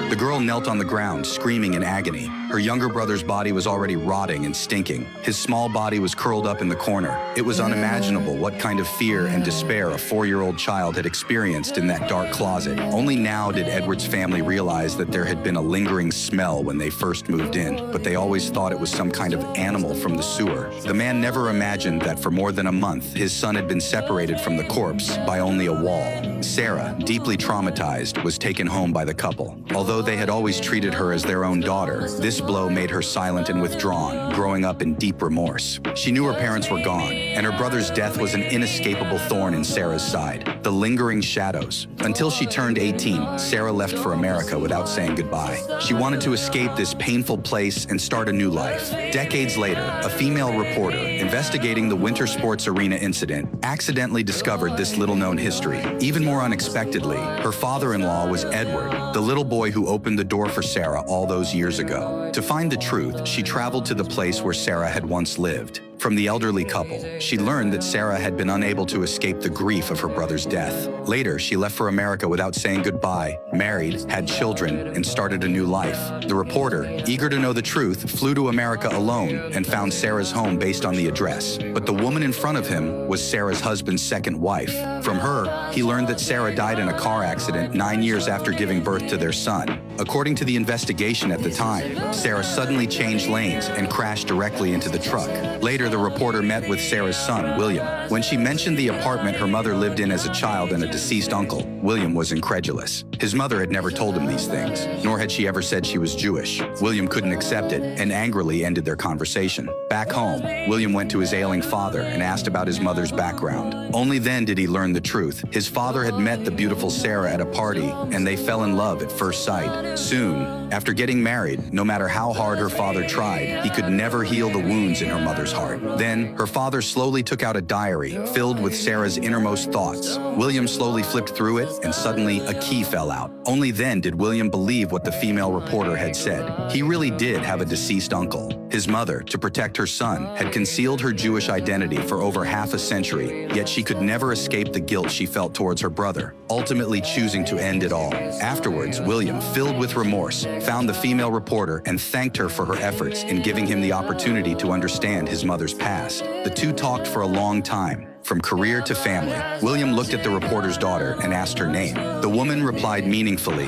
The girl knelt on the ground, screaming in agony. Her younger brother's body was already rotting and stinking. His small body was curled up in the corner. It was unimaginable what kind of fear and despair a 4-year-old child had experienced in that dark closet. Only now did Edward's family realize that there had been a lingering smell when they first moved in, but they always thought it was some kind of animal from the sewer. The man never imagined that for more than a month, his son had been separated from the corpse by only a wall. Sarah, deeply traumatized, was taken home by the couple. Although they had always treated her as their own daughter, this blow made her silent and withdrawn, growing up in deep remorse. She knew her parents were gone, and her brother's death was an inescapable thorn in Sarah's side. The lingering shadows. Until she turned 18, Sarah left for America without saying goodbye. She wanted to escape this painful place and start a new life. Decades later, a female reporter investigating the winter sports arena incident accidentally discovered this little-known history. Even more unexpectedly, her father-in-law was Edward, the little boy who opened the door for Sarah all those years ago. To find the truth, she traveled to the place where Sarah had once lived. From the elderly couple, she learned that Sarah had been unable to escape the grief of her brother's death. Later, she left for America without saying goodbye, married, had children, and started a new life. The reporter, eager to know the truth, flew to America alone and found Sarah's home based on the address. But the woman in front of him was Sarah's husband's second wife. From her, he learned that Sarah died in a car accident 9 years after giving birth to their son. According to the investigation at the time, Sarah suddenly changed lanes and crashed directly into the truck. Later, the reporter met with Sarah's son, William. When she mentioned the apartment her mother lived in as a child and a deceased uncle, William was incredulous. His mother had never told him these things, nor had she ever said she was Jewish. William couldn't accept it and angrily ended their conversation. Back home, William went to his ailing father and asked about his mother's background. Only then did he learn the truth. His father had met the beautiful Sarah at a party, and they fell in love at first sight. Soon, after getting married, no matter how hard her father tried, he could never heal the wounds in her mother's heart. Then, her father slowly took out a diary filled with Sarah's innermost thoughts. William slowly flipped through it, and suddenly a key fell out. Only then did William believe what the female reporter had said. He really did have a deceased uncle. His mother, to protect her son, had concealed her Jewish identity for over half a century, yet she could never escape the guilt she felt towards her brother, ultimately choosing to end it all. Afterwards, William, filled with remorse, found the female reporter and thanked her for her efforts in giving him the opportunity to understand his mother's past. The two talked for a long time. From career to family, William looked at the reporter's daughter and asked her name. The woman replied meaningfully,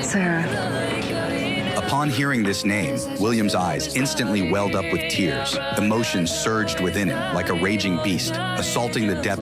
Sarah. Upon hearing this name, William's eyes instantly welled up with tears. Emotions surged within him like a raging beast, assaulting the depths